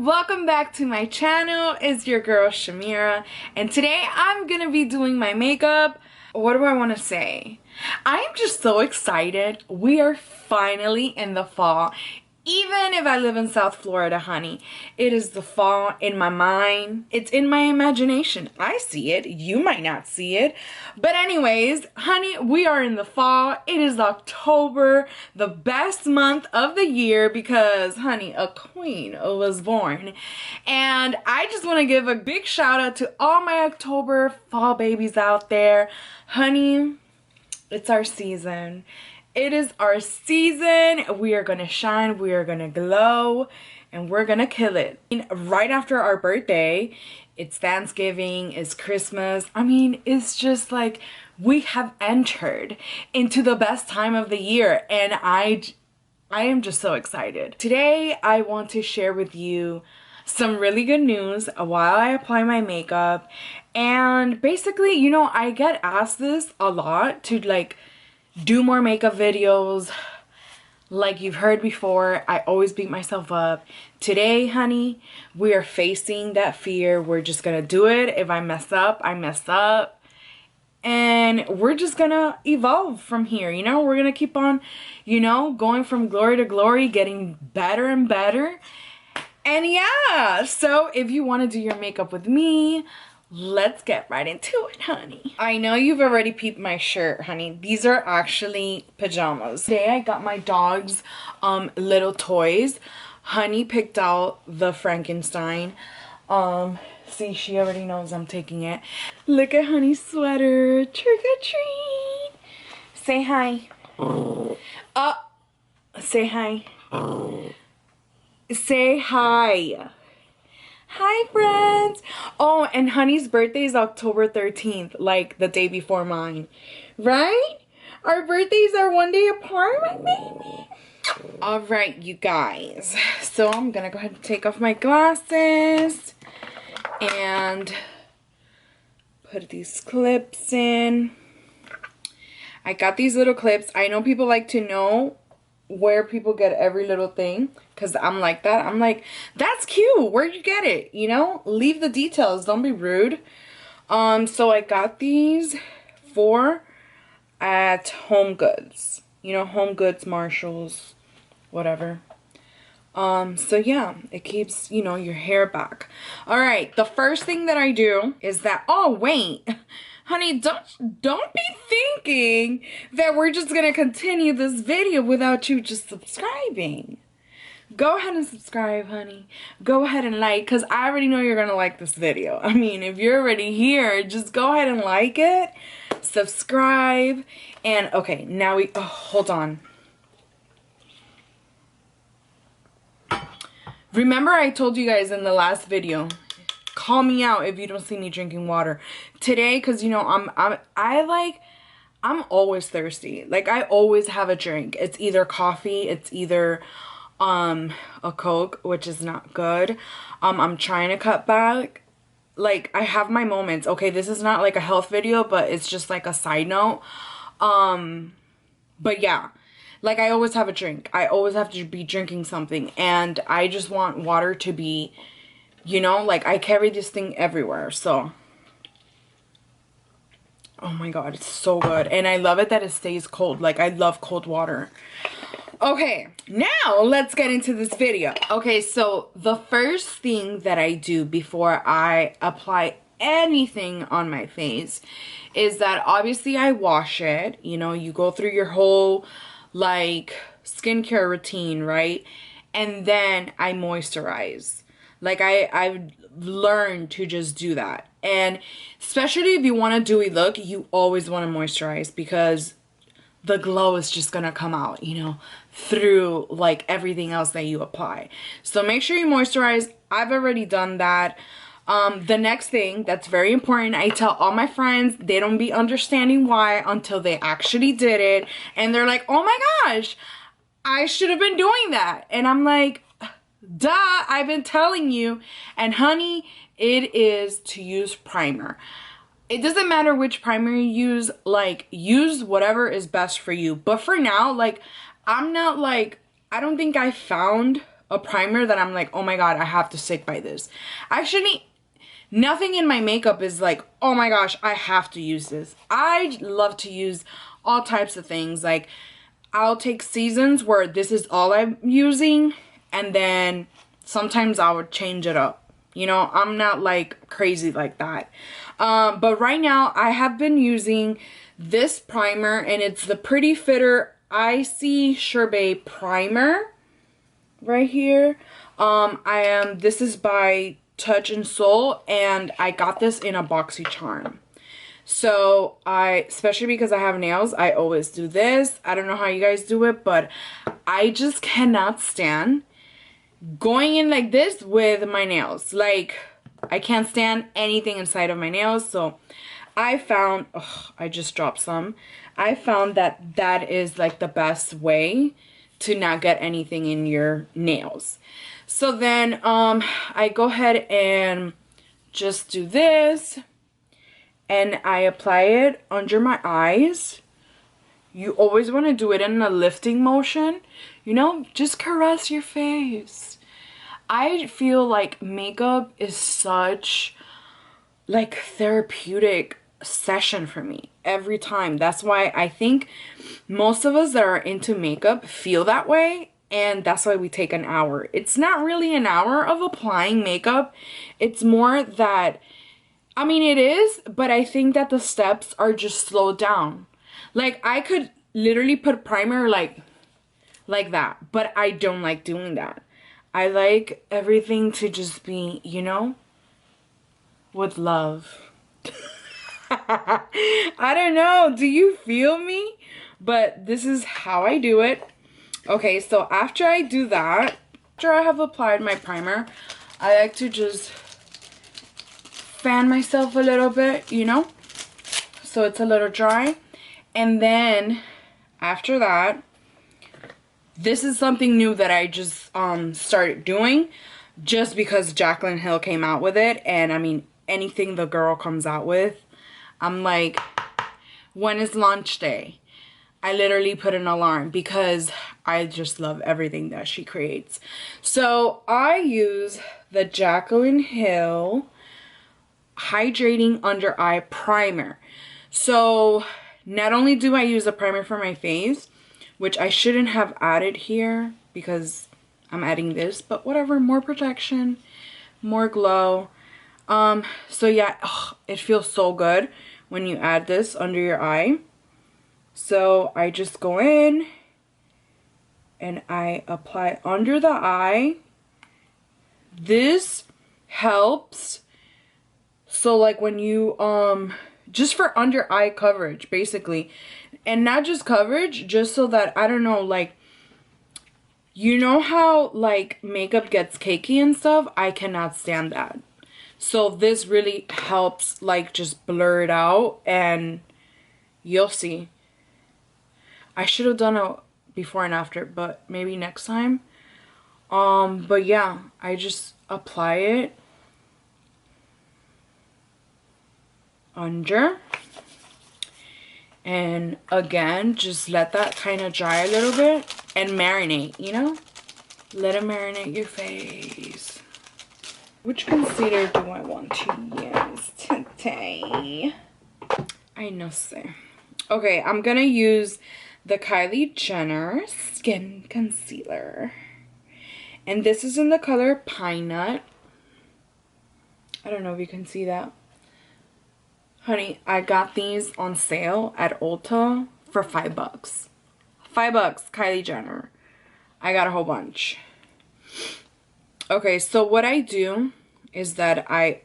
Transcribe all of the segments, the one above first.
welcome back to my channel. It's your girl Shamira, and today I'm gonna be doing my makeup. What do I want to say? I am just so excited. We are finally in the fall. Even if I live in South Florida, honey, it is the fall in my mind. It's in my imagination. I see it. You might not see it. But anyways, honey, we are in the fall. It is October, the best month of the year because, honey, a queen was born. And I just want to give a big shout out to all my October fall babies out there. Honey, it's our season. It is our season. We are gonna shine, we are gonna glow, and we're gonna kill it. Right after our birthday, it's Thanksgiving, it's Christmas. I mean, it's just like we have entered into the best time of the year, and I am just so excited. Today, I want to share with you some really good news while I apply my makeup. And basically, you know, I get asked this a lot to like do more makeup videos. Like you've heard before, I always beat myself up. Today, honey, we are facing that fear. We're just gonna do it. If I mess up, I mess up. And we're just gonna evolve from here, you know? We're gonna keep on, you know, going from glory to glory, getting better and better. And yeah, so if you wanna do your makeup with me, let's get right into it, honey. I know you've already peeped my shirt, honey. These are actually pajamas. Today I got my dog's little toys. Honey picked out the Frankenstein. See, she already knows I'm taking it. Look at honey's sweater. Trick or treat. Say hi. Say hi. Say hi. Hi, friends. Oh, and honey's birthday is October 13th, like the day before mine. Right? Our birthdays are one day apart, my baby. All right, you guys. So I'm going to go ahead and take off my glasses and put these clips in. I got these little clips. I know people like to know where people get every little thing, because I'm like that. I'm like, that's cute, where'd you get it? You know, leave the details, don't be rude. So I got these at Home Goods, you know, Home Goods, Marshalls, whatever. So yeah, it keeps, you know, your hair back. All right, the first thing that I do is that, oh wait, honey, don't be thinking that we're just gonna continue this video without you just subscribing. Go ahead and subscribe, honey. Go ahead and like, because I already know you're gonna like this video. I mean, if you're already here, just go ahead and like it, subscribe, and okay, now hold on. Remember I told you guys in the last video, call me out if you don't see me drinking water. Today, because you know, I'm always thirsty. Like I always have a drink. It's either coffee, it's either a Coke, which is not good. I'm trying to cut back. Like I have my moments. Okay, this is not like a health video, but it's just like a side note. But yeah, like I always have a drink. I always have to be drinking something, and I just want water to be, you know, like I carry this thing everywhere. So oh my god, it's so good, and I love it that it stays cold. Like I love cold water. Okay, now let's get into this video. Okay, so the first thing that I do before I apply anything on my face is that obviously I wash it. You know, you go through your whole like skincare routine, right? And then I moisturize. Like I've learned to just do that. And especially if you want a dewy look, you always want to moisturize, because the glow is just gonna come out, you know, through like everything else that you apply. So make sure you moisturize. I've already done that. The next thing that's very important, I tell all my friends, they don't be understanding why until they actually did it, and they're like, oh my gosh, I should have been doing that. And I'm like, duh, I've been telling you. And honey, it is to use primer. It doesn't matter which primer you use, like use whatever is best for you. But for now, like I'm not like, I don't think I found a primer that I'm like, oh my god, I have to stick by this. Actually, nothing in my makeup is like, oh my gosh, I have to use this. I love to use all types of things. Like, I'll take seasons where this is all I'm using, and then sometimes I would change it up. You know, I'm not like crazy like that. But right now I have been using this primer, and it's the Pretty Fitter Icy Sherbet Primer right here. This is by Touch and Soul, and I got this in a BoxyCharm. So especially because I have nails, I always do this. I don't know how you guys do it, but I just cannot stand going in like this with my nails. Like, I can't stand anything inside of my nails. So I found, I just dropped some. I found that that is like the best way to not get anything in your nails. So then I go ahead and just do this, and I apply it under my eyes. You always want to do it in a lifting motion, you know, just caress your face. I feel like makeup is such like therapeutic session for me every time. That's why I think most of us that are into makeup feel that way, and that's why we take an hour. It's not really an hour of applying makeup. It's more that, I mean, it is, but I think that the steps are just slowed down. Like, I could literally put primer like that, but I don't like doing that. I like everything to just be, you know, with love. I don't know, do you feel me? But this is how I do it. Okay, so after I do that, after I have applied my primer, I like to just fan myself a little bit, you know, so it's a little dry. And then after that, this is something new that I just started doing just because Jaclyn Hill came out with it. And I mean, anything the girl comes out with, I'm like, when is launch day? I literally put an alarm because I just love everything that she creates. So I use the Jaclyn Hill Hydrating Under Eye Primer. So not only do I use a primer for my face, which I shouldn't have added here because I'm adding this, but whatever, more protection, more glow. So yeah, it feels so good when you add this under your eye. So I just go in and I apply under the eye. This helps. So like when you, just for under eye coverage, basically. And not just coverage, just so that, I don't know, like, you know how like makeup gets cakey and stuff? I cannot stand that. So this really helps like just blur it out, and you'll see. I should have done a before and after, but maybe next time. But yeah, I just apply it under. And again, just let that kind of dry a little bit and marinate, you know? Let it marinate your face. Which concealer do I want to use today? I know, say. Okay, I'm gonna use the Kylie Jenner Skin Concealer. And this is in the color Pine Nut. I don't know if you can see that. Honey, I got these on sale at Ulta for $5. $5, Kylie Jenner. I got a whole bunch. Okay, so what I do is that I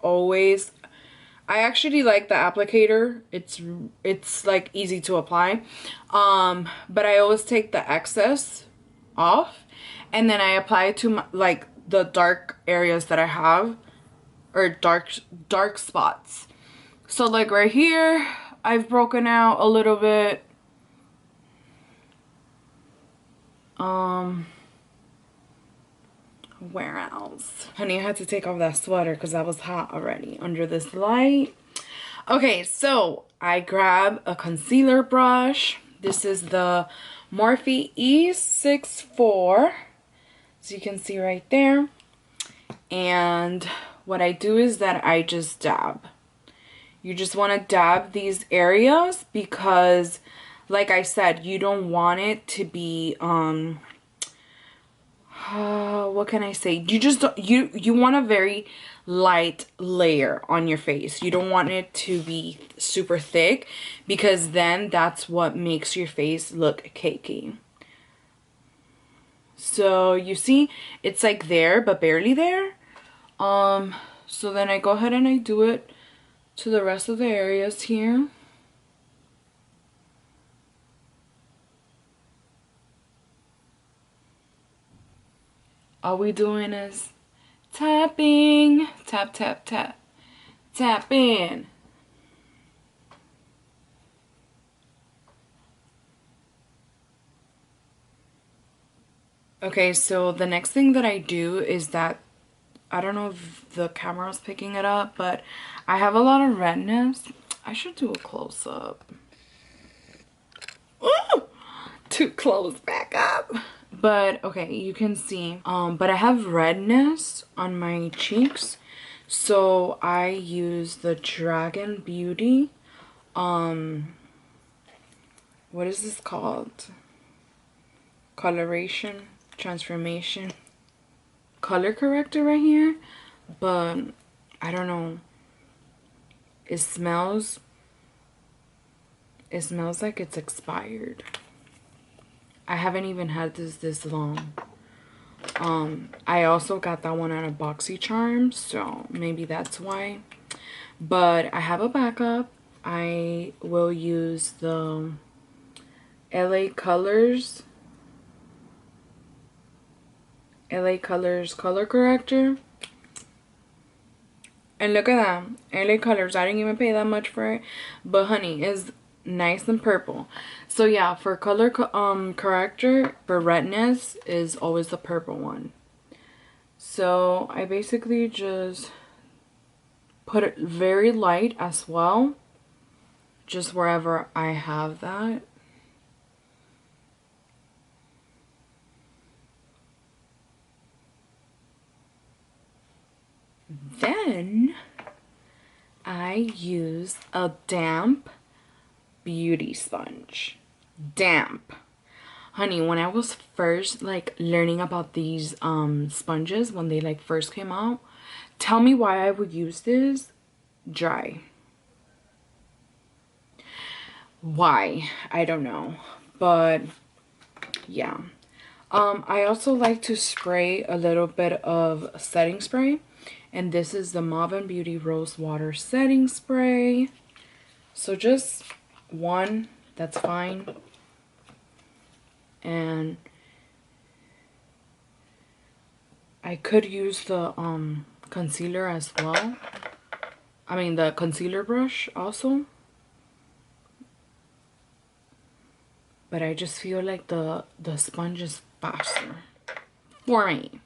actually like the applicator. It's like easy to apply. But I always take the excess off, and then I apply it to my, like the dark areas that I have, or dark spots. So like right here, I've broken out a little bit. Where else? Honey, I had to take off that sweater because I was hot already under this light. Okay, so I grab a concealer brush. This is the Morphe E64 as you can see right there. And what I do is that I just dab. You just want to dab these areas because, like I said, you don't want it to be what can I say? You want a very light layer on your face. You don't want it to be super thick because then that's what makes your face look cakey. So you see, it's like there but barely there. So then I go ahead and I do it to the rest of the areas here. All we doing is tapping, tap, tap, tap, tap in. Okay, so the next thing that I do is that, I don't know if the camera's picking it up, but I have a lot of redness. I should do a close-up. Too close, back up. But okay, you can see, but I have redness on my cheeks, so I use the Dragon Beauty, what is this called? Coloration, transformation, color corrector right here. But I don't know, it smells like it's expired. I haven't even had this long. I also got that one at a BoxyCharm, so maybe that's why. But I have a backup. I will use the LA Colors color corrector. And look at that, LA Colors. I didn't even pay that much for it, but honey, it's nice and purple. So yeah, for color corrector for redness is always the purple one. So I basically just put it very light as well, just wherever I have that. Then I use a damp beauty sponge. Damp. Honey, when I was first like learning about these sponges, when they like first came out, tell me why I would use this dry. Why? I don't know. But yeah. I also like to spray a little bit of setting spray. And this is the Mauve & Beauty Rose Water Setting Spray. So just one, that's fine. And I could use the concealer as well. I mean the concealer brush also. But I just feel like the sponge is faster for me.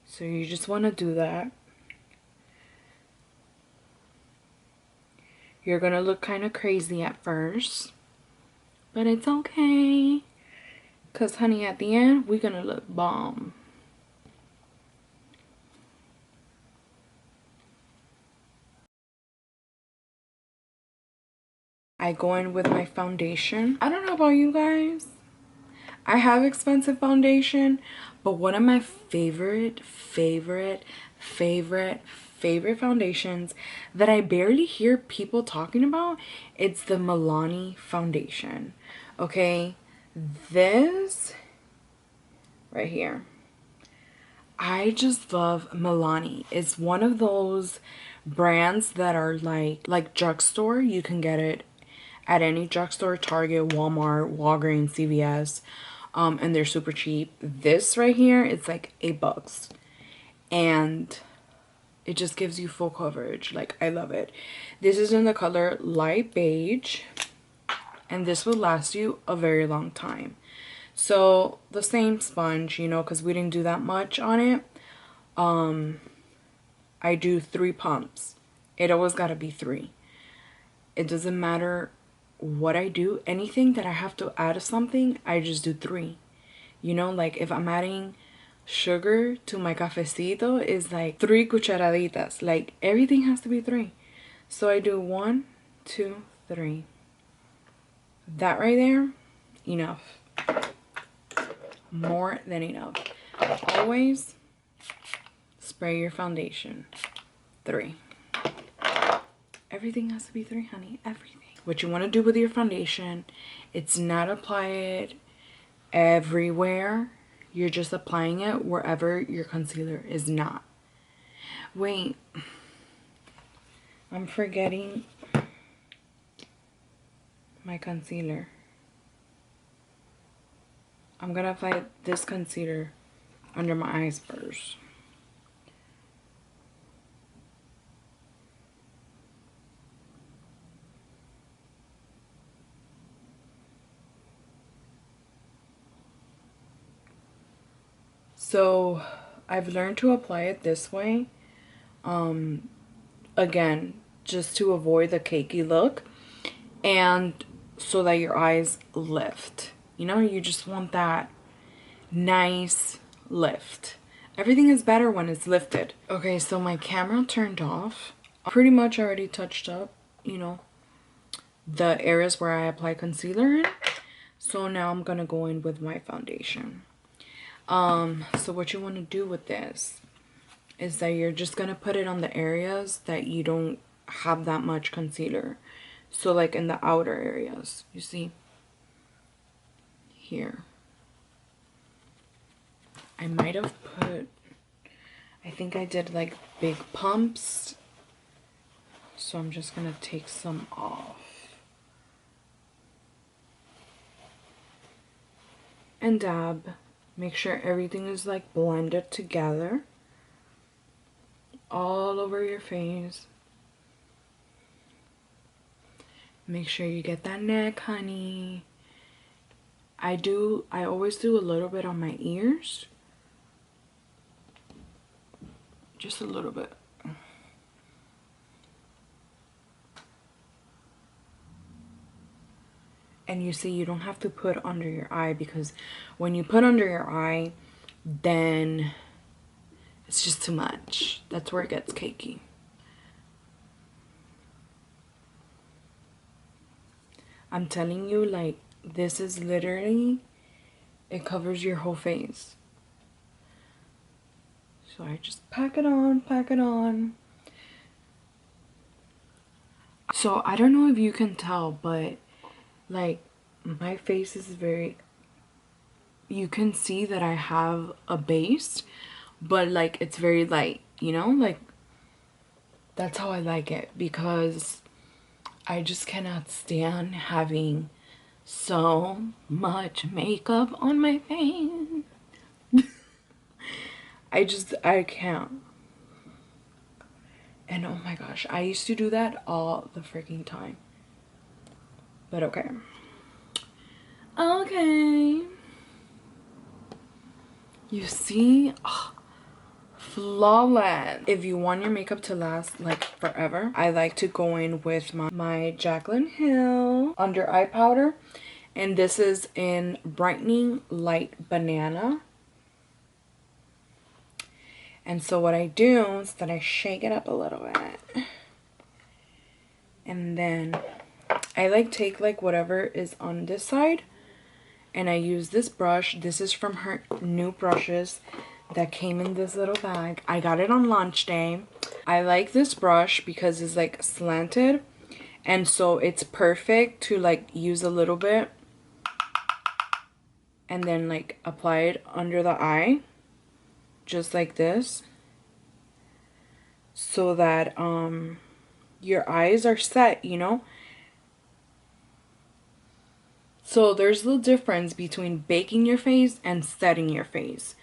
So you just want to do that. You're going to look kind of crazy at first, but it's okay. Because, honey, at the end, we're going to look bomb. I go in with my foundation. I don't know about you guys. I have expensive foundation, but one of my favorite foundations that I barely hear people talking about, it's the Milani foundation. Okay, this right here, I just love Milani. It's one of those brands that are like drugstore. You can get it at any drugstore, Target, Walmart, Walgreens, CVS. And they're super cheap. This right here, it's like $8. And it just gives you full coverage. Like, I love it. This is in the color light beige. And this will last you a very long time. So, the same sponge, you know, because we didn't do that much on it. I do 3 pumps. It always gotta be 3. It doesn't matter what I do. Anything that I have to add something, I just do 3. You know, like if I'm adding sugar to my cafecito, is like 3 cucharaditas. Like everything has to be 3. So I do 1, 2, 3. That right there, enough. More than enough. Always spray your foundation. 3. Everything has to be 3, honey. Everything. What you want to do with your foundation, it's not apply it everywhere. You're just applying it wherever your concealer is not. Wait. I'm forgetting my concealer. I'm gonna apply this concealer under my eyes first. So I've learned to apply it this way. Again, just to avoid the cakey look and so that your eyes lift. You know, you just want that nice lift. Everything is better when it's lifted. Okay, so my camera turned off. I pretty much already touched up, you know, the areas where I apply concealer in. So now I'm gonna go in with my foundation. So what you want to do with this is that you're just gonna put it on the areas that you don't have that much concealer. So like in the outer areas, you see here. I might have put, I think I did like big pumps. So I'm just gonna take some off. And dab. Make sure everything is like blended together. All over your face. Make sure you get that neck, honey. I always do a little bit on my ears. Just a little bit. And you see, you don't have to put under your eye, because when you put under your eye, then it's just too much. That's where it gets cakey. I'm telling you, like, this is literally, it covers your whole face. So I just pack it on, pack it on. So I don't know if you can tell, but like my face is very, you can see that I have a base, but like it's very light, you know, like that's how I like it, because I just cannot stand having so much makeup on my face. I can't. And oh my gosh, I used to do that all the freaking time. But okay. Okay. You see? Oh, flawless. If you want your makeup to last like forever, I like to go in with my Jaclyn Hill under eye powder. And this is in Brightening Light Banana. And so what I do is that I shake it up a little bit. And then I like take like whatever is on this side. And I use this brush. This is from her new brushes that came in this little bag. I got it on launch day. I like this brush because it's like slanted. And so it's perfect to like use a little bit. And then like apply it under the eye. Just like this, so that your eyes are set, you know. So there's a difference between baking your face and setting your face.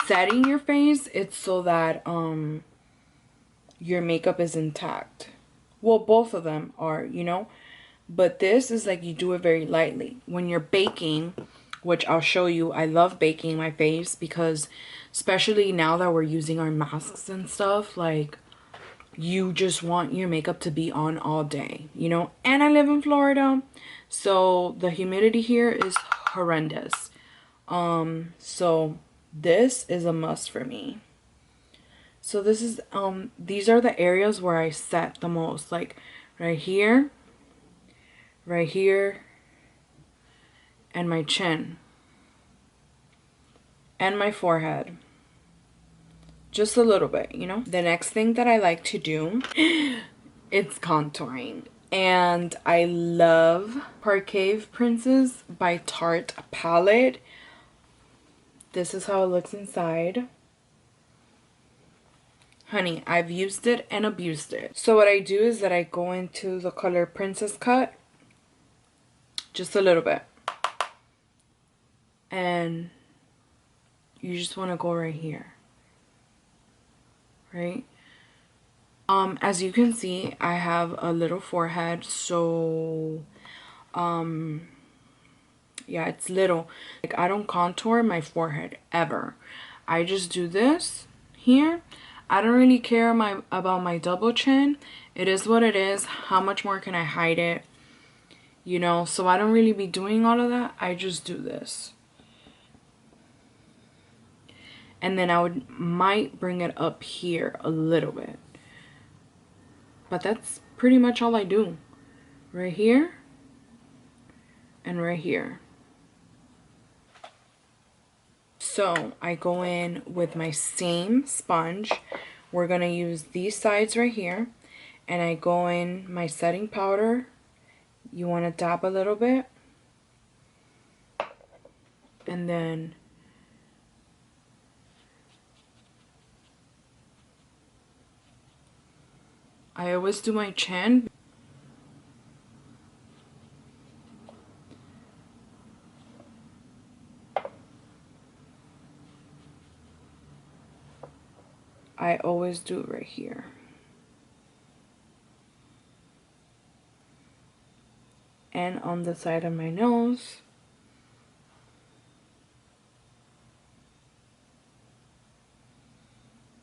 Setting your face, it's so that your makeup is intact. Well, both of them are, you know, but this is like you do it very lightly. When you're baking, which I'll show you, I love baking my face because especially now that we're using our masks and stuff, like you just want your makeup to be on all day, you know. And I live in Florida, so the humidity here is horrendous. So this is a must for me. So this is these are the areas where I set the most, like right here, and my chin and my forehead. Just a little bit, you know. The next thing that I like to do, it's contouring. And I love Parquet Princess by Tarte palette. This is how it looks inside. Honey, I've used it and abused it. So what I do is that I go into the color Princess Cut. Just a little bit. And you just want to go right here. Right? As you can see, I have a little forehead, so yeah, it's little. Like, I don't contour my forehead ever. I just do this here. I don't really care about my double chin. It is what it is. How much more can I hide it? You know, so I don't really be doing all of that. I just do this. And then I might bring it up here a little bit. But that's pretty much all I do. Right here and right here. So I go in with my same sponge. We're going to use these sides right here. And I go in my setting powder. You want to dab a little bit. And then I always do my chin. I always do it right here. And on the side of my nose.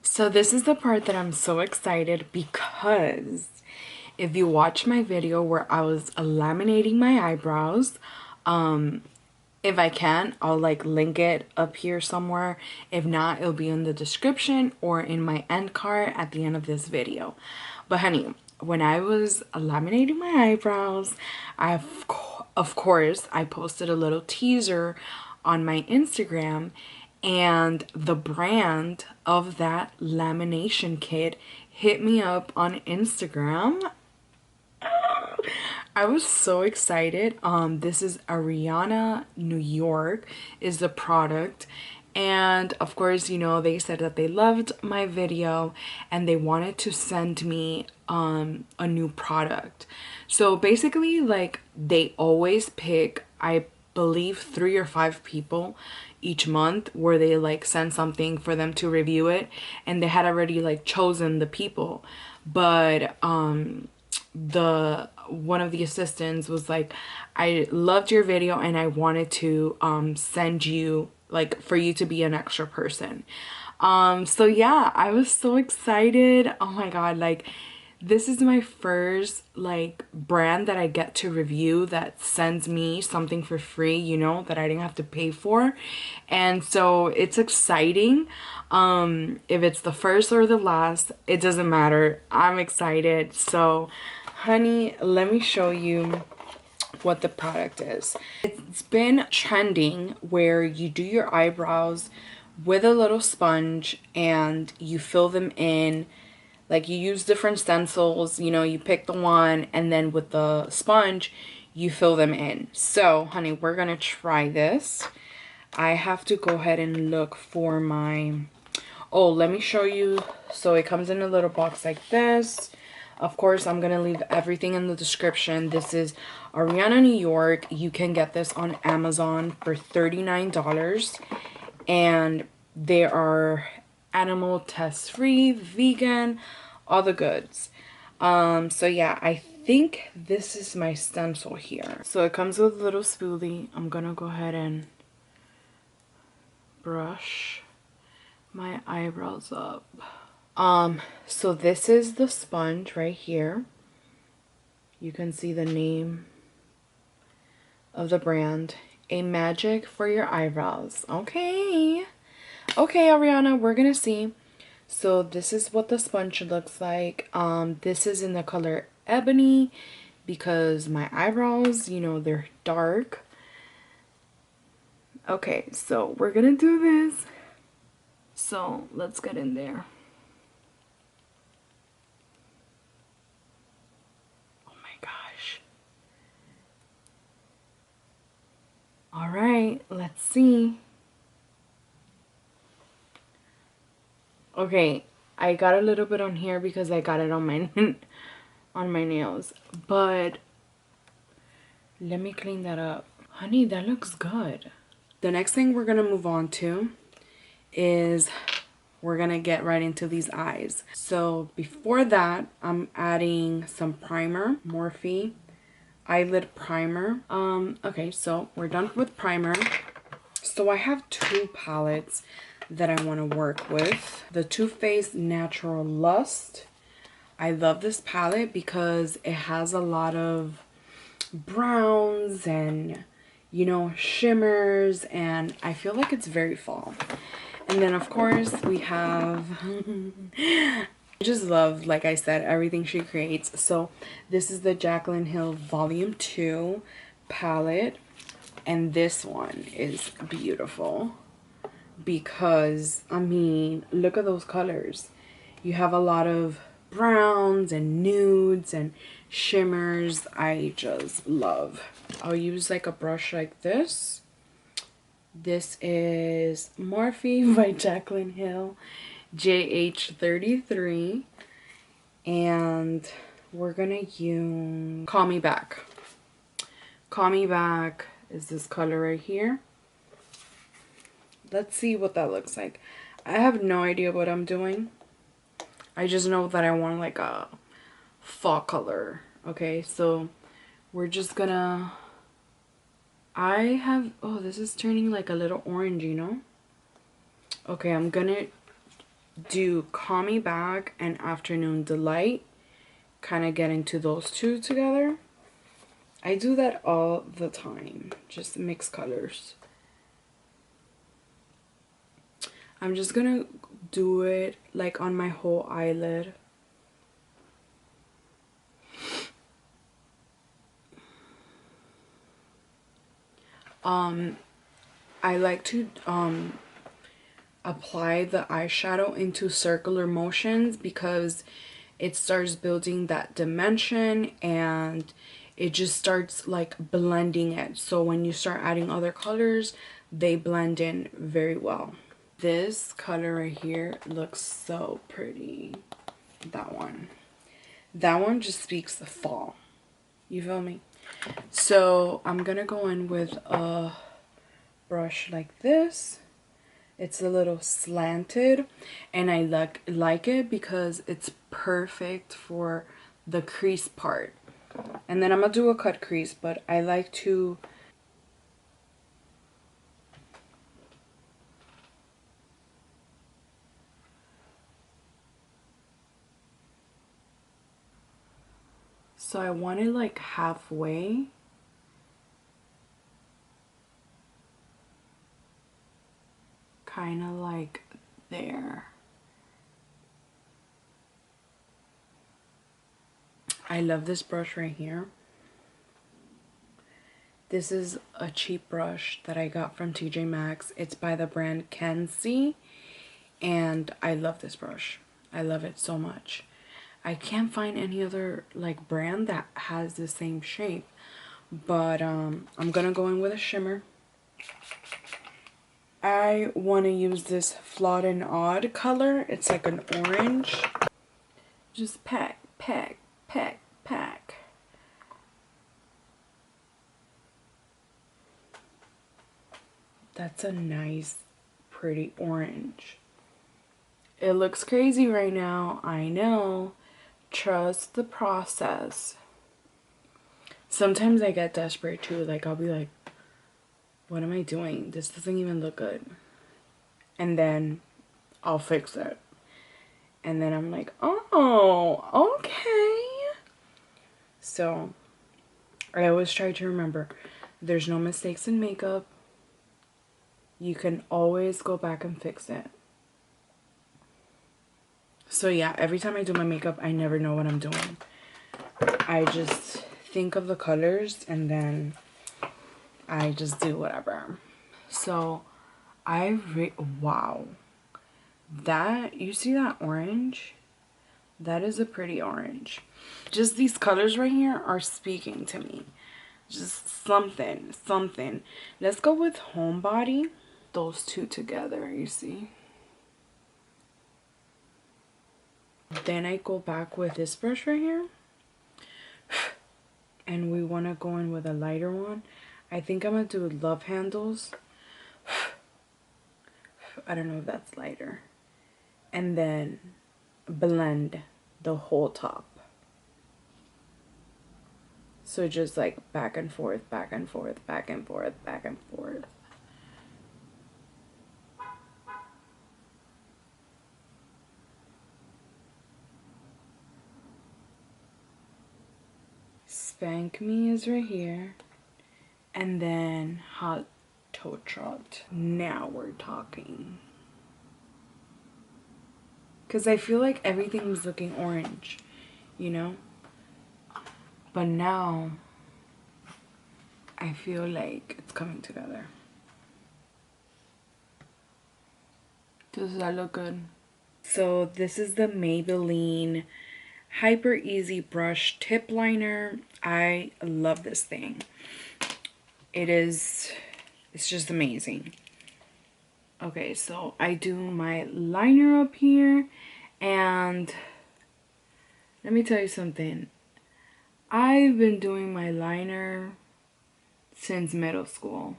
So this is the part that I'm so excited, because if you watch my video where I was laminating my eyebrows, if I can, I'll like link it up here somewhere. If not, it'll be in the description or in my end card at the end of this video. But honey, when I was laminating my eyebrows, of course I posted a little teaser on my Instagram, and the brand of that lamination kit hit me up on Instagram. I was so excited. This is Aryana, New York is the product. And of course, you know, they said that they loved my video and they wanted to send me a new product. So basically, like, they always pick, I believe, 3 or 5 people each month where they like send something for them to review it, and they had already like chosen the people. But one of the assistants was like, I loved your video and I wanted to send you, like, for you to be an extra person. So yeah, I was so excited. Oh my god, like, this is my first like brand that I get to review that sends me something for free, you know, that I didn't have to pay for. And so it's exciting. If it's the first or the last, it doesn't matter. I'm excited. So honey, let me show you what the product is. It's been trending where you do your eyebrows with a little sponge and you fill them in. Like, you use different stencils, you know, you pick the one, and then with the sponge, you fill them in. So, honey, we're gonna try this. I have to go ahead and look for my... Oh, let me show you. So it comes in a little box like this. Of course, I'm gonna leave everything in the description. This is Aryana, New York. You can get this on Amazon for $39. And they are animal test free, vegan, all the goods. So yeah, I think this is my stencil here. So it comes with a little spoolie. I'm gonna go ahead and brush my eyebrows up. So this is the sponge right here. You can see the name of the brand, a magic for your eyebrows. Okay. Okay, Aryana, we're gonna see. So this is what the sponge looks like. This is in the color Ebony because my eyebrows, you know, they're dark. Okay, so we're gonna do this. So let's get in there. Oh my gosh. All right, let's see. Okay, I got a little bit on here because I got it on my on my nails, but let me clean that up. Honey, that looks good. The next thing we're gonna move on to is we're gonna get right into these eyes. So before that, I'm adding some primer, Morphe eyelid primer. Okay, so we're done with primer. So I have two palettes that I want to work with. The Too Faced Natural Lust. I love this palette because it has a lot of browns and, you know, shimmers, and I feel like it's very fall. And then of course we have I just love, like I said, everything she creates. So this is the Jaclyn Hill Volume 2 palette, and this one is beautiful because, I mean, look at those colors. You have a lot of browns and nudes and shimmers. I just love. I'll use like a brush like this. This is Morphe by Jaclyn Hill, JH33, and we're gonna use Call Me Back. Call Me Back is this color right here. Let's see what that looks like. I have no idea what I'm doing. I just know that I want like a fall color. Okay, so we're just gonna, oh, this is turning like a little orange, you know? Okay, I'm gonna do Call Me Back and Afternoon Delight. Kind of get into those two together. I do that all the time. Just mix colors. I'm just gonna do it like on my whole eyelid. I like to apply the eyeshadow into circular motions because it starts building that dimension and it just starts like blending it. So when you start adding other colors, they blend in very well. This color right here looks so pretty. That one just speaks the fall. You feel me? So I'm gonna go in with a brush like this. It's a little slanted and I like it because it's perfect for the crease part. And then I'm gonna do a cut crease, but I like to so I want it like halfway. Kind of like there. I love this brush right here. This is a cheap brush that I got from TJ Maxx. It's by the brand Kenzie, and I love this brush. I love it so much. I can't find any other like brand that has the same shape, but I'm gonna go in with a shimmer. I want to use this Flawed and Odd color. It's like an orange. Just pack, pack, pack, pack. That's a nice, pretty orange. It looks crazy right now, I know. Trust the process. Sometimes I get desperate too. Like, I'll be like, what am I doing? This doesn't even look good. And then I'll fix it. And then I'm like, oh, okay. So I always try to remember, There's no mistakes in makeup. You can always go back and fix it. So yeah, every time I do my makeup, I never know what I'm doing. I just think of the colors and then I just do whatever. So wow. That, you see that orange? That is a pretty orange. Just these colors right here are speaking to me. Just something. Let's go with Homebody. Those two together, you see. Then I go back with this brush right here. And we want to go in with a lighter one. I think I'm going to do Love Handles. I don't know if that's lighter. And then blend the whole top. So just like back and forth, back and forth, back and forth, back and forth. Spank Me is right here. And then Hot Toe Trot. Now we're talking. Because I feel like everything was looking orange, you know? But now I feel like it's coming together. Does that look good? So this is the Maybelline Hyper Easy Brush Tip Liner. I love this thing. It's just amazing. Okay, so I do my liner up here, and let me tell you something. I've been doing my liner since middle school.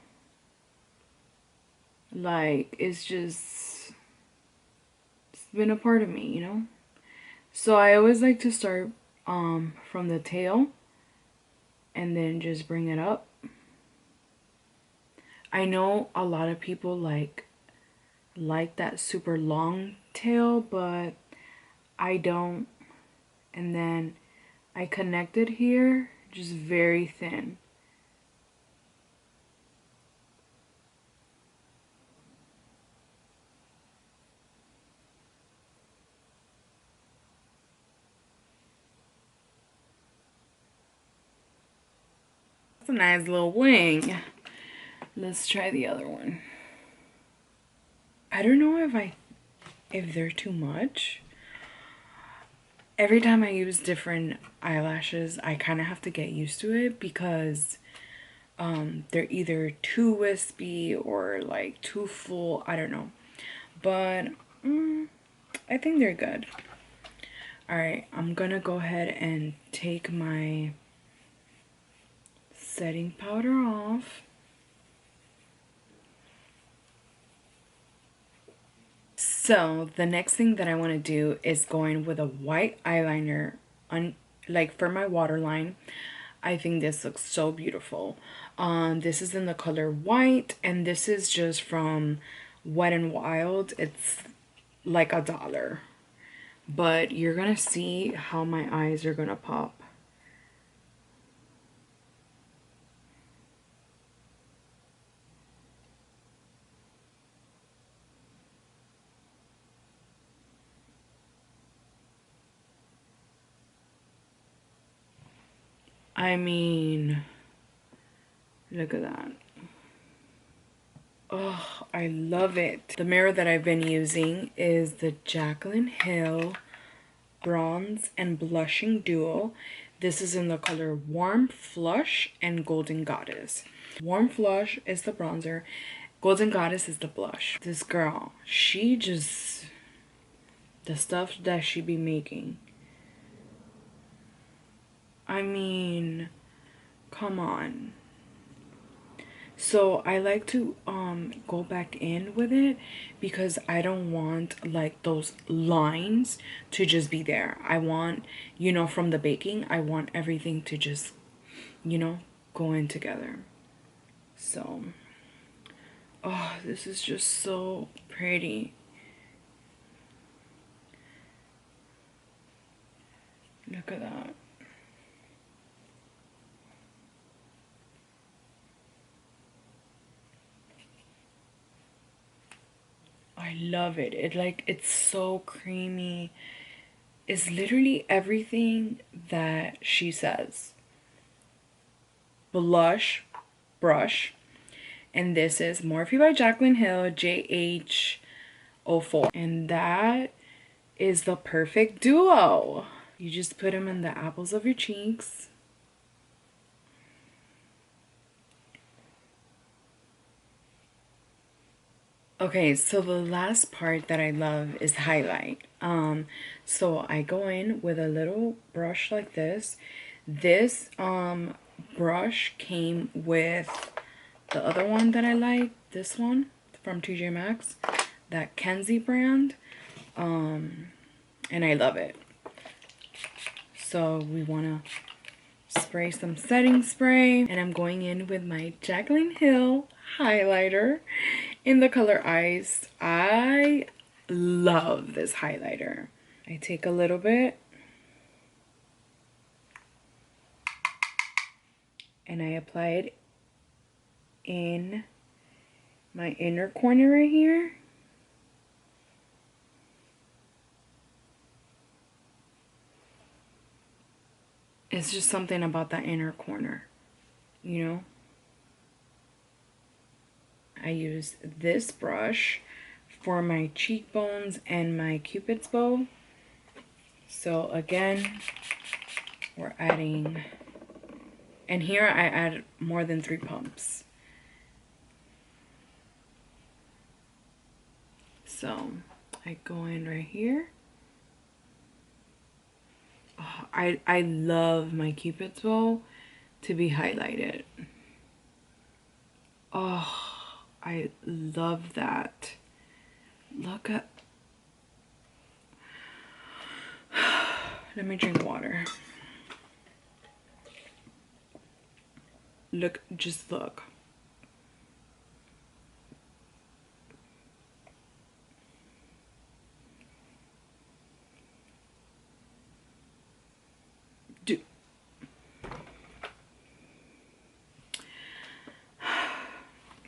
Like, it's been a part of me, you know? So I always like to start from the tail and then just bring it up. I know a lot of people like that super long tail, but I don't. And then I connect it here, just very thin. That's a nice little wing. Let's try the other one. I don't know if they're too much. Every time I use different eyelashes, I kind of have to get used to it because they're either too wispy or like too full. I don't know. But I think they're good. Alright, I'm gonna go ahead and take my setting powder off. So the next thing that I want to do is going with a white eyeliner like for my waterline. I think this looks so beautiful. This is in the color white, and this is just from Wet n Wild. It's like $1, but you're gonna see how my eyes are gonna pop. I mean, look at that. Oh, I love it. The mirror that I've been using is the Jaclyn Hill Bronze and Blushing Duo. This is in the color Warm Flush and Golden Goddess. Warm Flush is the bronzer. Golden Goddess is the blush. This girl, she just... the stuff that she be making. I mean, come on. So I like to go back in with it because I don't want like those lines to just be there. I want, you know, from the baking, I want everything to just, you know, go in together. So, oh, this is just so pretty. Look at that. I love it. It's so creamy. It's literally everything that she says. Blush brush. And this is Morphe by Jaclyn Hill JH04. And that is the perfect duo. You just put them in the apples of your cheeks. Okay, so the last part that I love is highlight. So I go in with a little brush like this. This brush came with the other one that I like, this one from TJ Maxx, that Kenzie brand. And I love it. So we want to spray some setting spray, and I'm going in with my Jaclyn Hill highlighter in the color Ice. I love this highlighter. I take a little bit and I apply it in my inner corner right here. It's just something about that inner corner, you know? I use this brush for my cheekbones and my Cupid's bow. So again, we're adding, and here I add more than 3 pumps. So I go in right here. Oh, I love my Cupid's bow to be highlighted. Oh, I love that. Look at, let me drink water. Look, just look.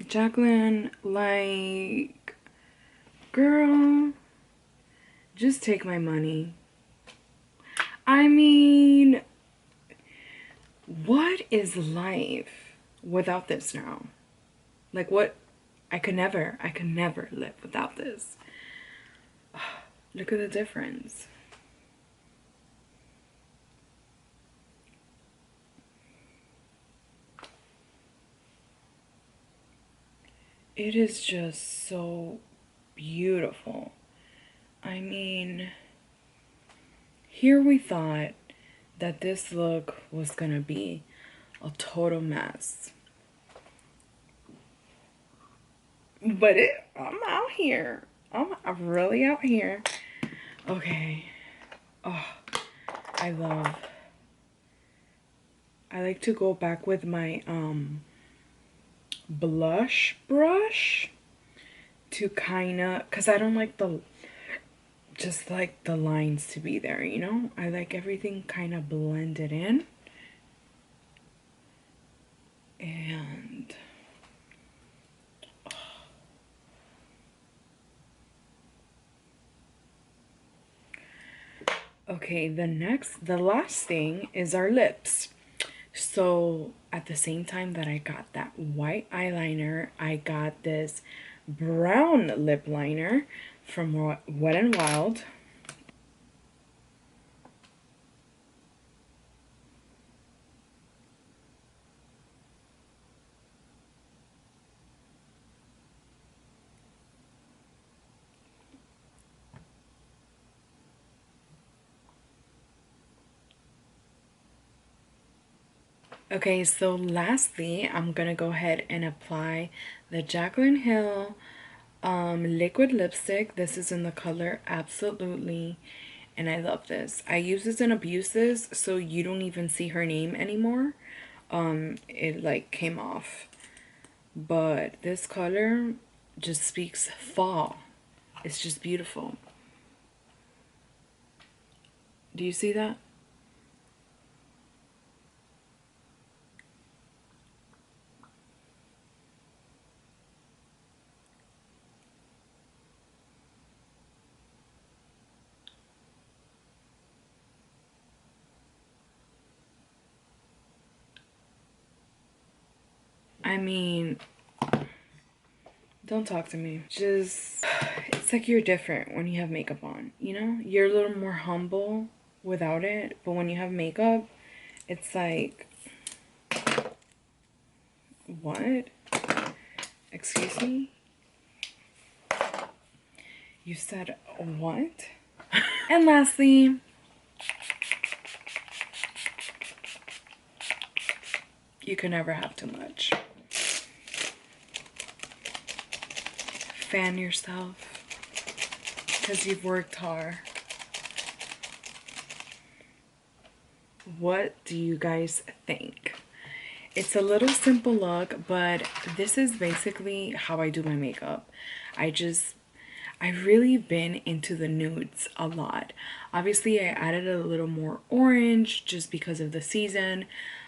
Jaclyn, like, girl, just take my money. I mean, what is life without this now? Like, what? I could never live without this. Look at the difference. It is just so beautiful. I mean, here we thought that this look was gonna be a total mess. But I'm out here. I'm really out here. Okay. Oh, I like to go back with my blush brush to kind of, because I don't like the lines to be there, you know? I like everything kind of blended in. And okay, the last thing is our lips. So at the same time that I got that white eyeliner, I got this brown lip liner from Wet n Wild. Okay, so lastly, I'm gonna go ahead and apply the Jaclyn Hill liquid lipstick. This is in the color Absolutely, and I love this. I use this in Abuses, so you don't even see her name anymore. It like came off, but this color just speaks fall. It's just beautiful. Do you see that? I mean, don't talk to me. Just, it's like you're different when you have makeup on, you know? You're a little more humble without it, but when you have makeup, it's like, what? Excuse me? You said what? And lastly, you can never have too much. Fan yourself because you've worked hard. What do you guys think? It's a little simple look, but this is basically how I do my makeup. I've really been into the nudes a lot. Obviously, I added a little more orange just because of the season,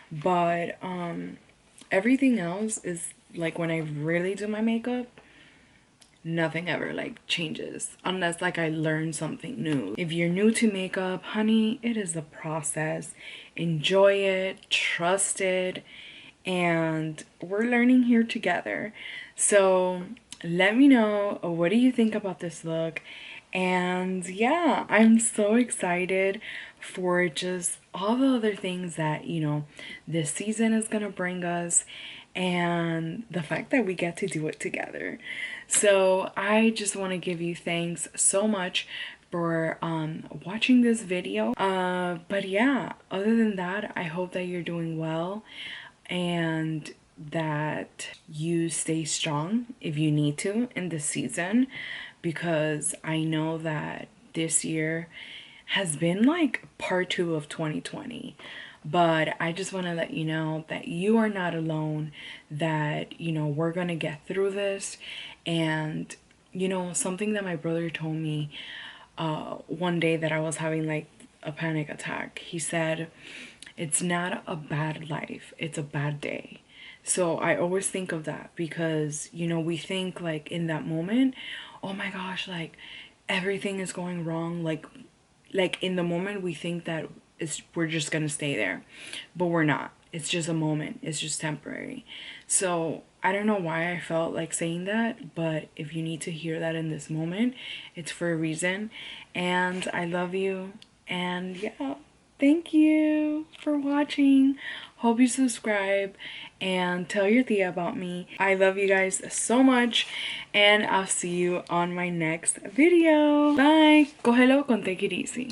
but everything else is like when I really do my makeup, nothing ever like changes unless like I learn something new. If you're new to makeup, honey, it is a process. Enjoy it, trust it, and we're learning here together. So let me know, what do you think about this look? And yeah, I'm so excited for just all the other things that, you know, this season is gonna bring us, and the fact that we get to do it together. So I just want to give you thanks so much for watching this video. But yeah, other than that, I hope that you're doing well and that you stay strong if you need to in this season, because I know that this year has been like part 2 of 2020. But I just want to let you know that you are not alone, that, you know, we're gonna get through this. And, you know, something that my brother told me one day that I was having like a panic attack, he said, it's not a bad life, it's a bad day. So I always think of that because, you know, we think like in that moment, oh my gosh, like everything is going wrong. Like in the moment we think that we're just gonna stay there, but we're not. It's just a moment, it's just temporary. So I don't know why I felt like saying that, but if you need to hear that in this moment, it's for a reason. And I love you, and yeah, thank you for watching. Hope you subscribe and tell your tia about me. I love you guys so much, and I'll see you on my next video. Bye. Cógelo con take it easy.